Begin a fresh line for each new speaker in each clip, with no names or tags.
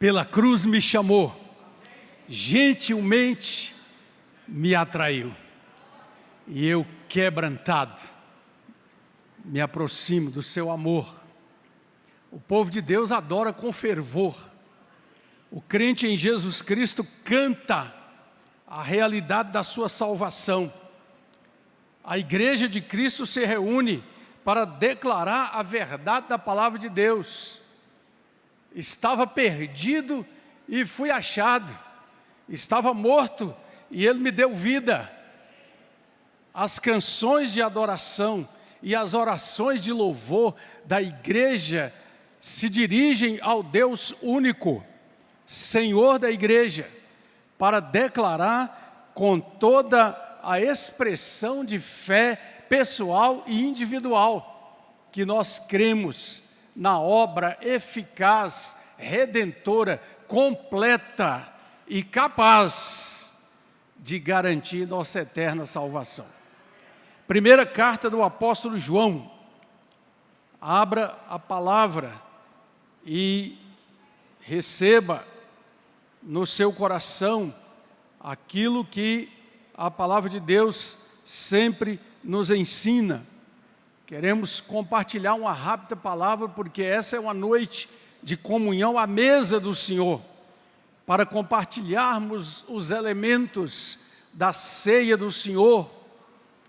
pela cruz me chamou, gentilmente me atraiu. E eu, quebrantado, me aproximo do seu amor. O povo de Deus adora com fervor. O crente em Jesus Cristo canta a realidade da sua salvação. A igreja de Cristo se reúne para declarar a verdade da palavra de Deus. Estava perdido e fui achado. Estava morto e Ele me deu vida. As canções de adoração e as orações de louvor da igreja se dirigem ao Deus único, Senhor da igreja, para declarar com toda a expressão de fé pessoal e individual, que nós cremos na obra eficaz, redentora, completa e capaz de garantir nossa eterna salvação. Primeira carta do apóstolo João. Abra a palavra e receba no seu coração aquilo que a palavra de Deus sempre nos ensina. Queremos compartilhar uma rápida palavra, porque essa é uma noite de comunhão à mesa do Senhor, para compartilharmos os elementos da ceia do Senhor,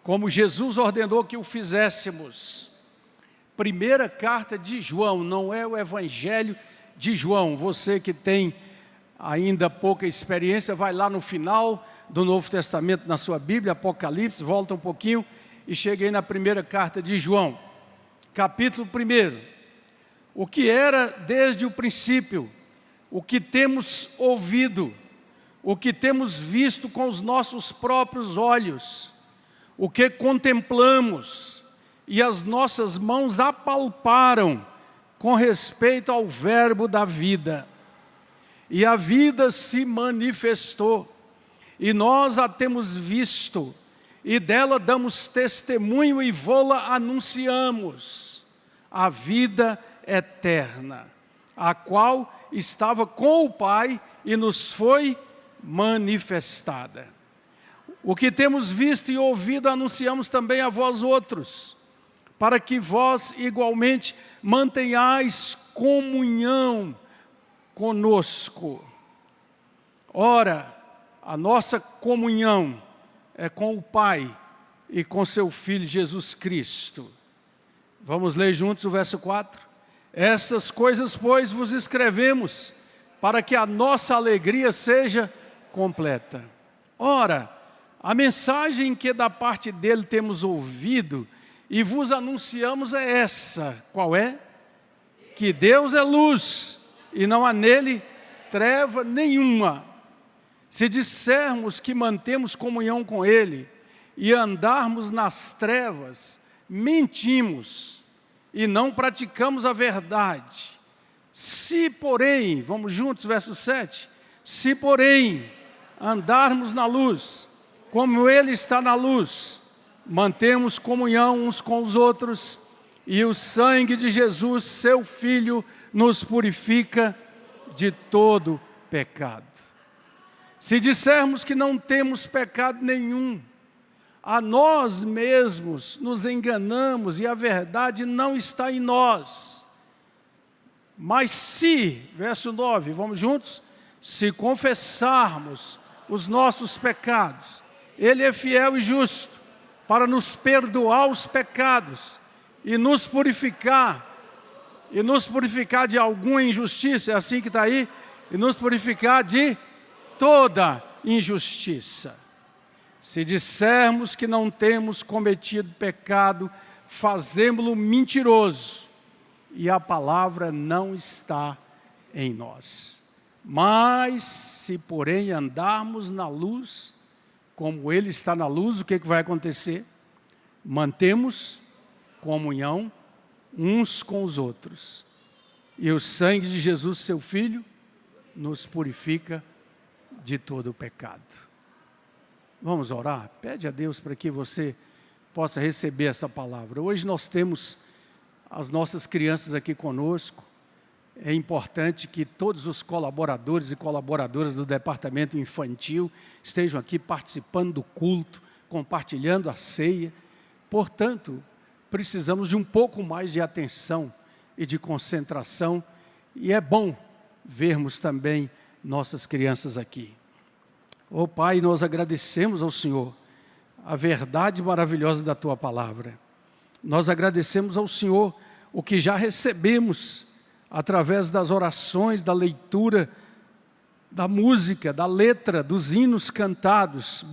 como Jesus ordenou que o fizéssemos. Primeira carta de João, não é o Evangelho de João. Você que tem ainda pouca experiência, vai lá no final do Novo Testamento na sua Bíblia, Apocalipse, volta um pouquinho e cheguei na primeira carta de João, capítulo 1. O que era desde o princípio, o que temos ouvido, o que temos visto com os nossos próprios olhos, o que contemplamos e as nossas mãos apalparam com respeito ao verbo da vida. E a vida se manifestou, e nós a temos visto, e dela damos testemunho e vô-la anunciamos, a vida eterna, a qual estava com o Pai e nos foi manifestada. O que temos visto e ouvido anunciamos também a vós outros, para que vós igualmente mantenhais comunhão conosco. Ora, a nossa comunhão é com o Pai e com seu Filho Jesus Cristo. Vamos ler juntos o verso 4? Estas coisas, pois, vos escrevemos, para que a nossa alegria seja completa. Ora, a mensagem que da parte dele temos ouvido e vos anunciamos é essa. Qual é? Que Deus é luz e não há nele treva nenhuma. Se dissermos que mantemos comunhão com Ele e andarmos nas trevas, mentimos e não praticamos a verdade. Se porém, vamos juntos, verso 7, se porém andarmos na luz, como Ele está na luz, mantemos comunhão uns com os outros, e o sangue de Jesus, seu Filho, nos purifica de todo pecado. Se dissermos que não temos pecado nenhum, a nós mesmos nos enganamos e a verdade não está em nós. Mas se, verso 9, vamos juntos? Se confessarmos os nossos pecados, Ele é fiel e justo para nos perdoar os pecados e nos purificar de alguma injustiça, é assim que está aí, e nos purificar de toda injustiça. Se dissermos que não temos cometido pecado, fazemo-lo mentiroso, e a palavra não está em nós. Mas, se porém andarmos na luz, como Ele está na luz, o que vai acontecer? Mantemos comunhão uns com os outros. E o sangue de Jesus, seu Filho, nos purifica de todo o pecado. Vamos orar? Pede a Deus para que você possa receber essa palavra. Hoje nós temos as nossas crianças aqui conosco, é importante que todos os colaboradores e colaboradoras do departamento infantil estejam aqui participando do culto, compartilhando a ceia. Portanto, precisamos de um pouco mais de atenção e de concentração, e é bom vermos também nossas crianças aqui. Ó Pai, nós agradecemos ao Senhor a verdade maravilhosa da Tua palavra. Nós agradecemos ao Senhor o que já recebemos através das orações, da leitura, da música, da letra, dos hinos cantados.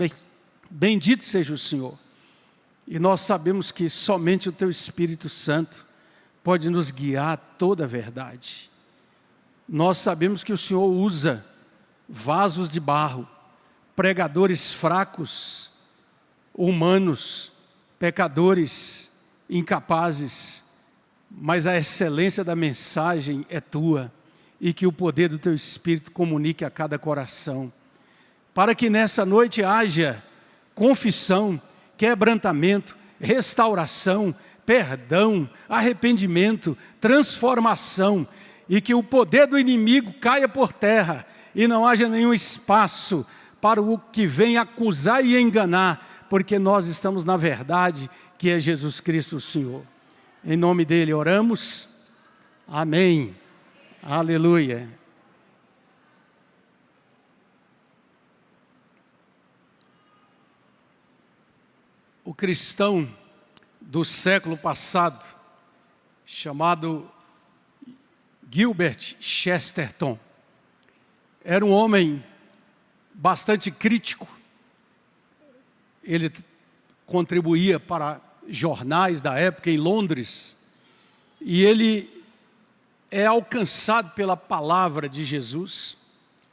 Bendito seja o Senhor. E nós sabemos que somente o Teu Espírito Santo pode nos guiar a toda a verdade. Nós sabemos que o Senhor usa vasos de barro, pregadores fracos, humanos, pecadores, incapazes, mas a excelência da mensagem é Tua, e que o poder do Teu Espírito comunique a cada coração, para que nessa noite haja confissão, quebrantamento, restauração, perdão, arrependimento, transformação, e que o poder do inimigo caia por terra, e não haja nenhum espaço para o que vem acusar e enganar, porque nós estamos na verdade, que é Jesus Cristo o Senhor. Em nome dele oramos. Amém. Aleluia. O cristão do século passado, chamado Gilbert Chesterton, era um homem bastante crítico. Ele contribuía para jornais da época em Londres, e ele é alcançado pela palavra de Jesus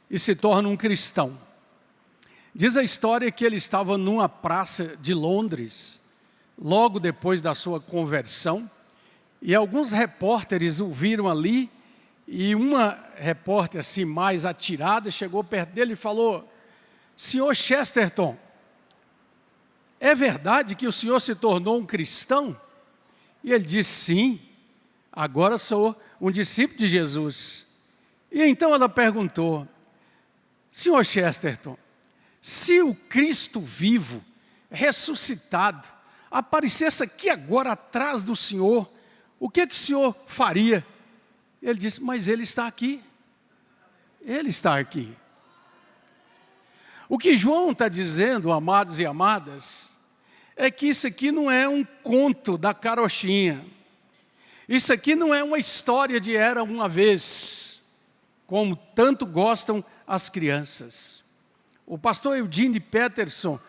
e se torna um cristão. Diz a história que ele estava numa praça de Londres, logo depois da sua conversão, e alguns repórteres o viram ali, e uma repórter assim mais atirada chegou perto dele e falou: Senhor Chesterton, é verdade que o senhor se tornou um cristão? E ele disse: sim, agora sou um discípulo de Jesus. E então ela perguntou: senhor Chesterton, se o Cristo vivo, ressuscitado, aparecesse aqui agora atrás do senhor, o que o senhor faria? Ele disse: mas ele está aqui. Ele está aqui. O que João está dizendo, amados e amadas, é que isso aqui não é um conto da carochinha. Isso aqui não é uma história de era uma vez, como tanto gostam as crianças. O pastor Eugene Peterson,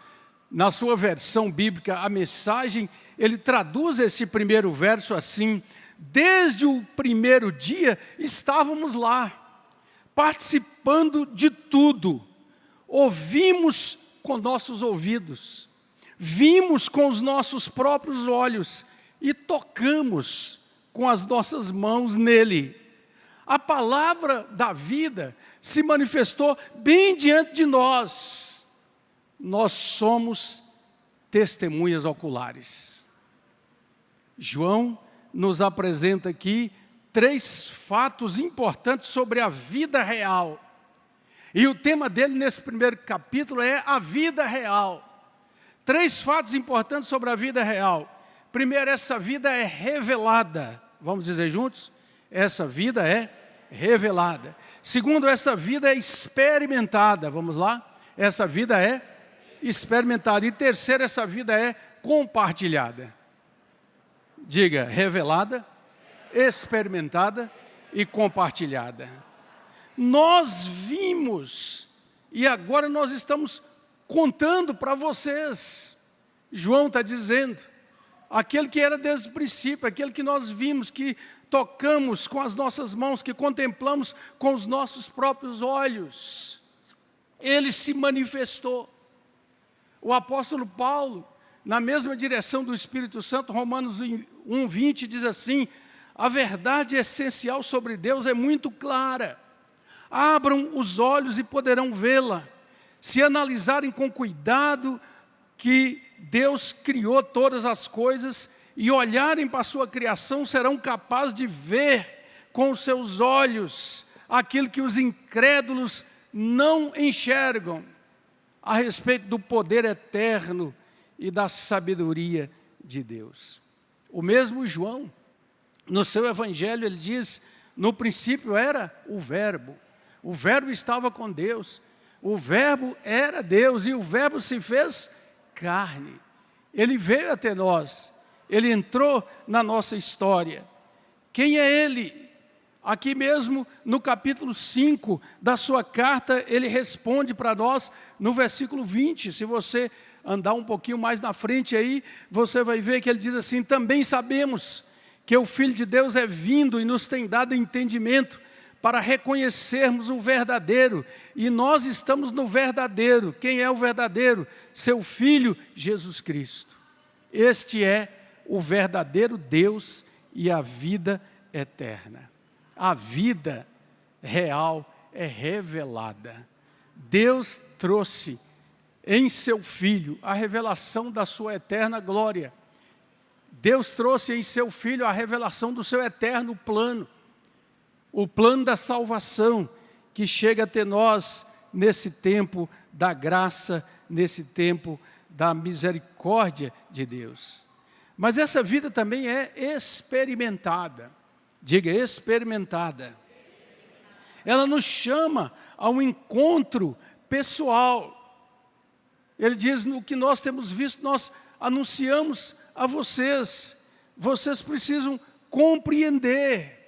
na sua versão bíblica, a Mensagem, ele traduz esse primeiro verso assim: desde o primeiro dia estávamos lá, participando de tudo. Ouvimos com nossos ouvidos, vimos com os nossos próprios olhos e tocamos com as nossas mãos nele. A palavra da vida se manifestou bem diante de nós. Nós somos testemunhas oculares. João nos apresenta aqui 3 fatos importantes sobre a vida real. E o tema dele nesse primeiro capítulo é a vida real. 3 fatos importantes sobre a vida real. Primeiro, essa vida é revelada. Vamos dizer juntos? Essa vida é revelada. Segundo, essa vida é experimentada. Vamos lá? Essa vida é experimentada. E terceiro, essa vida é compartilhada. Diga: revelada, experimentada e compartilhada. Nós vimos, e agora nós estamos contando para vocês. João está dizendo, aquele que era desde o princípio, aquele que nós vimos, que tocamos com as nossas mãos, que contemplamos com os nossos próprios olhos, ele se manifestou. O apóstolo Paulo, na mesma direção do Espírito Santo, Romanos 1:20, diz assim: a verdade essencial sobre Deus é muito clara. Abram os olhos e poderão vê-la. Se analisarem com cuidado que Deus criou todas as coisas e olharem para a sua criação, serão capazes de ver com os seus olhos aquilo que os incrédulos não enxergam a respeito do poder eterno e da sabedoria de Deus. O mesmo João, no seu evangelho, ele diz: no princípio era o Verbo estava com Deus, o Verbo era Deus, e o Verbo se fez carne. Ele veio até nós, ele entrou na nossa história. Quem é ele? Aqui mesmo no capítulo 5 da sua carta, ele responde para nós no versículo 20. Se você andar um pouquinho mais na frente aí, você vai ver que ele diz assim: também sabemos que o Filho de Deus é vindo e nos tem dado entendimento para reconhecermos o verdadeiro, e nós estamos no verdadeiro. Quem é o verdadeiro? Seu Filho, Jesus Cristo. Este é o verdadeiro Deus e a vida eterna. A vida real é revelada. Deus trouxe em seu Filho a revelação da sua eterna glória. Deus trouxe em seu Filho a revelação do seu eterno plano. O plano da salvação que chega até nós nesse tempo da graça, nesse tempo da misericórdia de Deus. Mas essa vida também é experimentada. Diga, experimentada. Ela nos chama a um encontro pessoal. Ele diz: no que nós temos visto, nós anunciamos a vocês. Vocês precisam compreender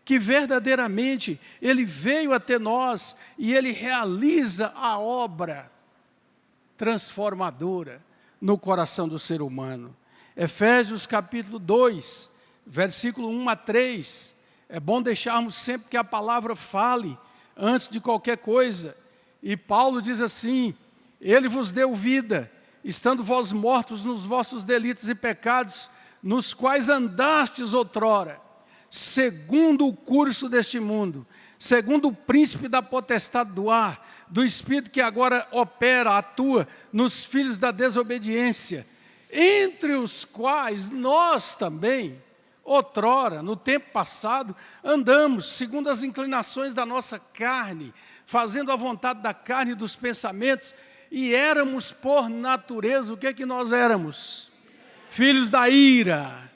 que verdadeiramente Ele veio até nós e Ele realiza a obra transformadora no coração do ser humano. Efésios capítulo 2, versículo 1 a 3. É bom deixarmos sempre que a palavra fale antes de qualquer coisa. E Paulo diz assim: Ele vos deu vida, estando vós mortos nos vossos delitos e pecados, nos quais andastes outrora, segundo o curso deste mundo, segundo o príncipe da potestade do ar, do espírito que agora opera, atua nos filhos da desobediência, entre os quais nós também, outrora, no tempo passado, andamos segundo as inclinações da nossa carne, fazendo a vontade da carne e dos pensamentos, e éramos por natureza, o que é que nós éramos? Filhos da ira,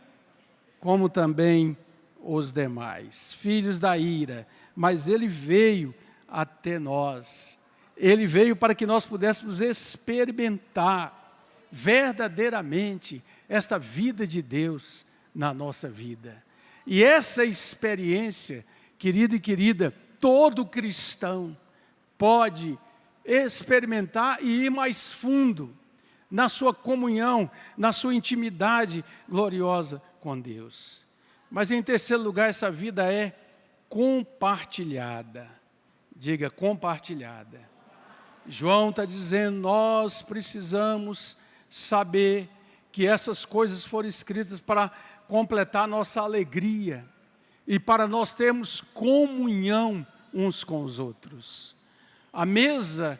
como também os demais, filhos da ira. Mas Ele veio até nós, Ele veio para que nós pudéssemos experimentar verdadeiramente esta vida de Deus na nossa vida. E essa experiência, querido e querida, todo cristão pode experimentar e ir mais fundo na sua comunhão, na sua intimidade gloriosa com Deus. Mas em terceiro lugar, essa vida é compartilhada. Diga, compartilhada. João está dizendo: nós precisamos saber que essas coisas foram escritas para completar nossa alegria e para nós termos comunhão uns com os outros. A mesa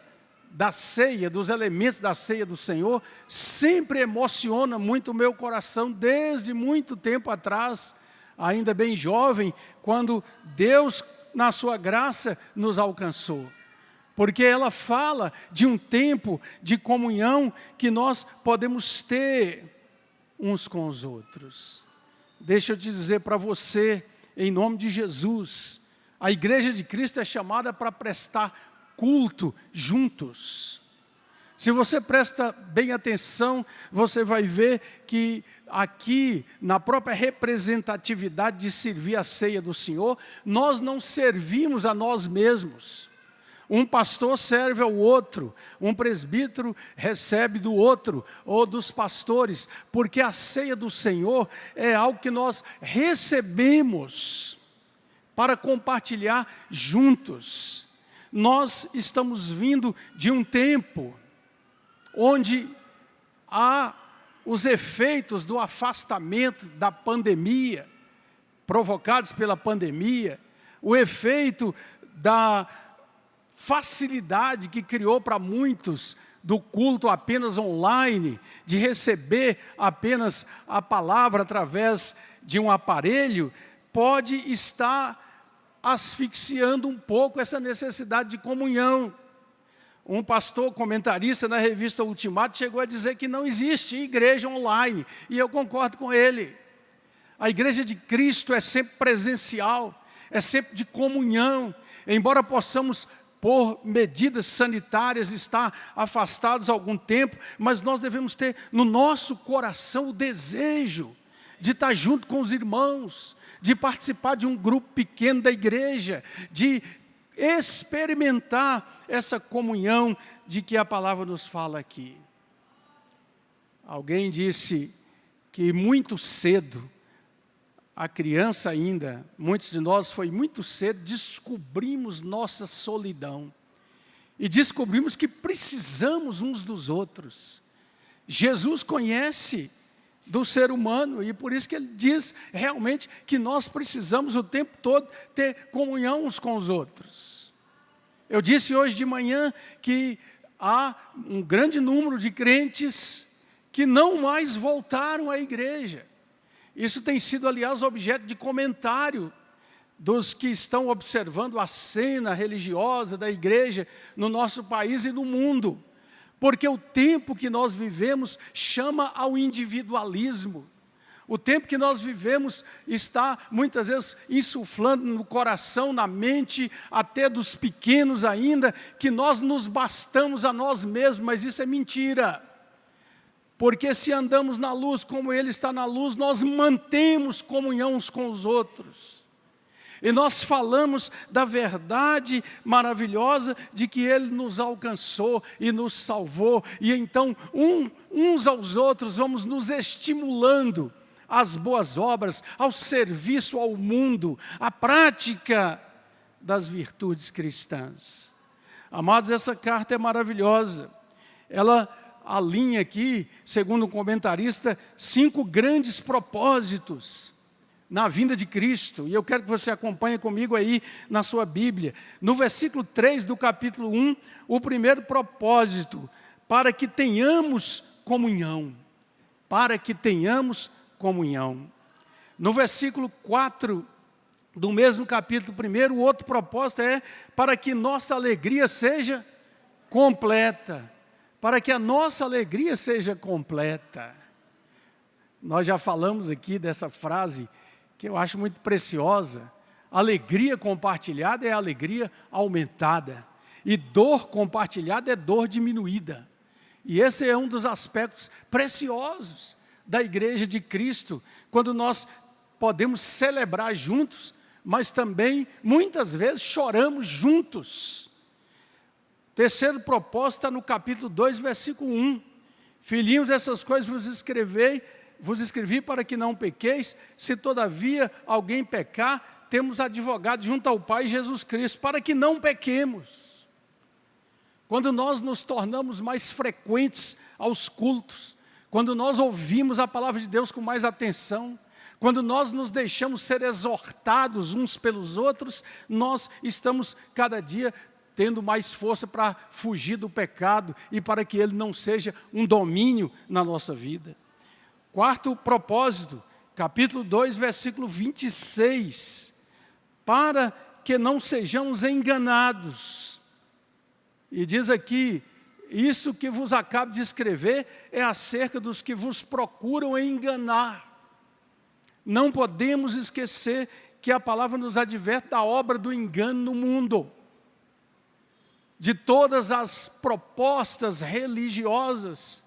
da ceia, dos elementos da ceia do Senhor, sempre emociona muito o meu coração, desde muito tempo atrás, ainda bem jovem, quando Deus, na sua graça, nos alcançou. Porque ela fala de um tempo de comunhão que nós podemos ter uns com os outros. Deixa eu te dizer para você, em nome de Jesus, a Igreja de Cristo é chamada para prestar culto juntos. Se você presta bem atenção, você vai ver que aqui, na própria representatividade de servir a ceia do Senhor, nós não servimos a nós mesmos. Um pastor serve ao outro, um presbítero recebe do outro, ou dos pastores, porque a ceia do Senhor é algo que nós recebemos para compartilhar juntos. Nós estamos vindo de um tempo onde há os efeitos do afastamento da pandemia, provocados pela pandemia, o efeito da facilidade que criou para muitos do culto apenas online, de receber apenas a palavra através de um aparelho, pode estar asfixiando um pouco essa necessidade de comunhão. Um pastor comentarista na revista Ultimato chegou a dizer que não existe igreja online, e eu concordo com ele. A igreja de Cristo é sempre presencial, é sempre de comunhão. Embora possamos, por medidas sanitárias, estar afastados algum tempo, mas nós devemos ter no nosso coração o desejo de estar junto com os irmãos, de participar de um grupo pequeno da igreja, de experimentar essa comunhão de que a palavra nos fala aqui. Alguém disse que muito cedo, a criança ainda, muitos de nós, foi muito cedo, descobrimos nossa solidão. E descobrimos que precisamos uns dos outros. Jesus conhece do ser humano, e por isso que ele diz realmente que nós precisamos o tempo todo ter comunhão uns com os outros. Eu disse hoje de manhã que há um grande número de crentes que não mais voltaram à igreja. Isso tem sido, aliás, objeto de comentário dos que estão observando a cena religiosa da igreja no nosso país e no mundo. Porque o tempo que nós vivemos chama ao individualismo. O tempo que nós vivemos está, muitas vezes, insuflando no coração, na mente, até dos pequenos ainda, que nós nos bastamos a nós mesmos, mas isso é mentira. Porque se andamos na luz como Ele está na luz, nós mantemos comunhão uns com os outros. E nós falamos da verdade maravilhosa de que Ele nos alcançou e nos salvou. E então, uns aos outros, vamos nos estimulando às boas obras, ao serviço ao mundo, à prática das virtudes cristãs. Amados, essa carta é maravilhosa. Ela alinha aqui, segundo um comentarista, 5 grandes propósitos na vinda de Cristo, e eu quero que você acompanhe comigo aí na sua Bíblia. No versículo 3 do capítulo 1, o primeiro propósito, para que tenhamos comunhão. Para que tenhamos comunhão. No versículo 4 do mesmo capítulo 1, o outro propósito é para que nossa alegria seja completa. Para que a nossa alegria seja completa. Nós já falamos aqui dessa frase, que eu acho muito preciosa. Alegria compartilhada é alegria aumentada. E dor compartilhada é dor diminuída. E esse é um dos aspectos preciosos da igreja de Cristo, quando nós podemos celebrar juntos, mas também, muitas vezes, choramos juntos. Terceiro propósito está no capítulo 2, versículo 1. Filhinhos, essas coisas vos escrevi para que não pequeis, se todavia alguém pecar, temos advogado junto ao Pai, Jesus Cristo, para que não pequemos. Quando nós nos tornamos mais frequentes aos cultos, quando nós ouvimos a palavra de Deus com mais atenção, quando nós nos deixamos ser exortados uns pelos outros, nós estamos cada dia tendo mais força para fugir do pecado e para que ele não seja um domínio na nossa vida. Quarto propósito, capítulo 2, versículo 26. Para que não sejamos enganados. E diz aqui, isso que vos acabo de escrever é acerca dos que vos procuram enganar. Não podemos esquecer que a palavra nos adverte da obra do engano no mundo. De todas as propostas religiosas,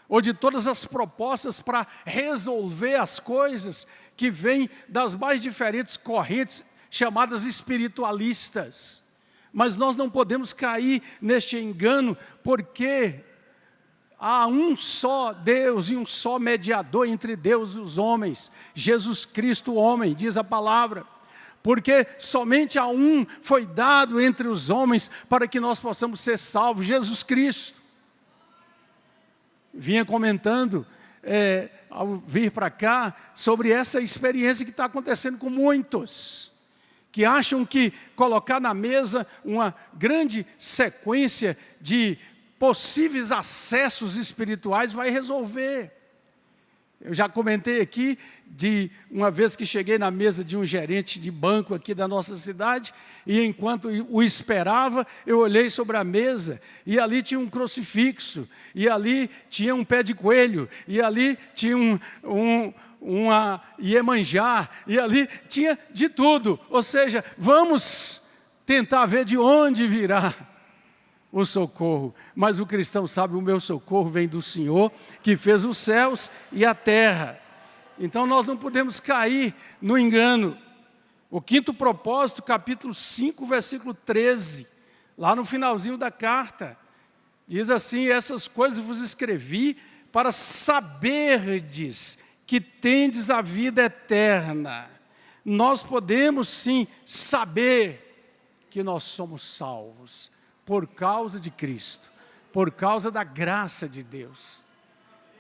ou de todas as propostas para resolver as coisas que vêm das mais diferentes correntes chamadas espiritualistas. Mas nós não podemos cair neste engano, porque há um só Deus e um só mediador entre Deus e os homens, Jesus Cristo, o homem, diz a palavra. Porque somente a um foi dado entre os homens para que nós possamos ser salvos, Jesus Cristo. Vinha comentando, ao vir para cá, sobre essa experiência que está acontecendo com muitos, que acham que colocar na mesa uma grande sequência de possíveis acessos espirituais vai resolver. Eu já comentei aqui de uma vez que cheguei na mesa de um gerente de banco aqui da nossa cidade, e enquanto o esperava, eu olhei sobre a mesa, e ali tinha um crucifixo, e ali tinha um pé de coelho, e ali tinha uma iemanjá, e ali tinha de tudo. Ou seja, vamos tentar ver de onde virá o socorro. Mas o cristão sabe, o meu socorro vem do Senhor, que fez os céus e a terra. Então nós não podemos cair no engano. O quinto propósito, capítulo 5, versículo 13, lá no finalzinho da carta, diz assim: essas coisas vos escrevi para saberdes que tendes a vida eterna. Nós podemos sim saber que nós somos salvos por causa de Cristo, por causa da graça de Deus.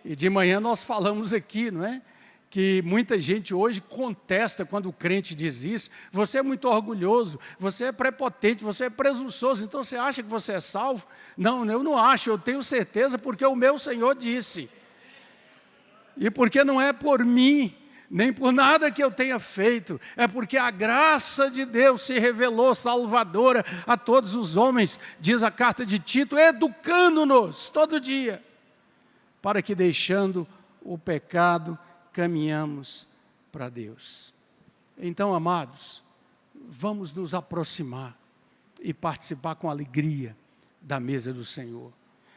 E de manhã nós falamos aqui, não é? Que muita gente hoje contesta quando o crente diz isso: você é muito orgulhoso, você é prepotente, você é presunçoso, então você acha que você é salvo? Não, eu não acho, eu tenho certeza, porque o meu Senhor disse. E porque não é por mim, nem por nada que eu tenha feito, é porque a graça de Deus se revelou salvadora a todos os homens, diz a carta de Tito, educando-nos todo dia, para que, deixando o pecado, caminhamos para Deus. Então, amados, vamos nos aproximar e participar com alegria da mesa do Senhor.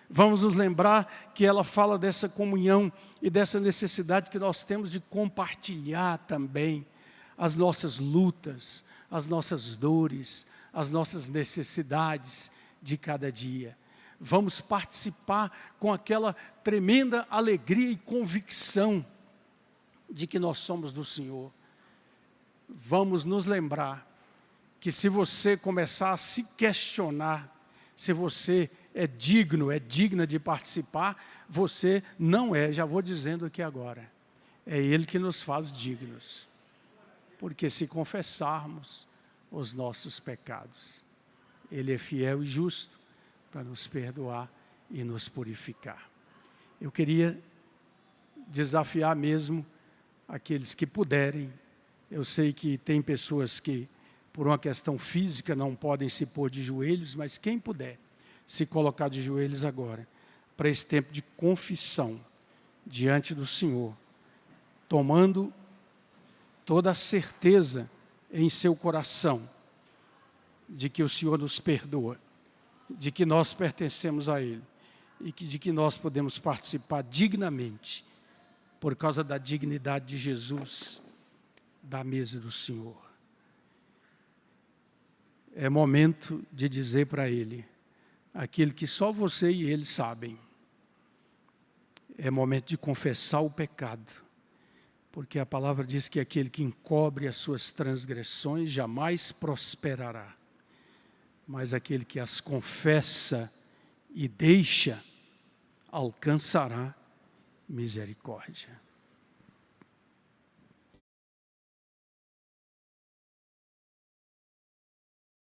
Vamos nos lembrar que ela fala dessa comunhão e dessa necessidade que nós temos de compartilhar também as nossas lutas, as nossas dores, as nossas necessidades de cada dia. Vamos participar com aquela tremenda alegria e convicção de que nós somos do Senhor. Vamos nos lembrar que se você começar a se questionar se você é digna de participar, você não é, já vou dizendo aqui agora. É Ele que nos faz dignos. Porque se confessarmos os nossos pecados, Ele é fiel e justo para nos perdoar e nos purificar. Eu queria desafiar mesmo aqueles que puderem. Eu sei que tem pessoas que, por uma questão física, não podem se pôr de joelhos, mas quem puder se colocar de joelhos agora, para esse tempo de confissão diante do Senhor, tomando toda a certeza em seu coração de que o Senhor nos perdoa, de que nós pertencemos a Ele e de que nós podemos participar dignamente, por causa da dignidade de Jesus, da mesa do Senhor. É momento de dizer para Ele aquilo que só você e Ele sabem. É momento de confessar o pecado, porque a palavra diz que aquele que encobre as suas transgressões jamais prosperará, mas aquele que as confessa e deixa, alcançará misericórdia.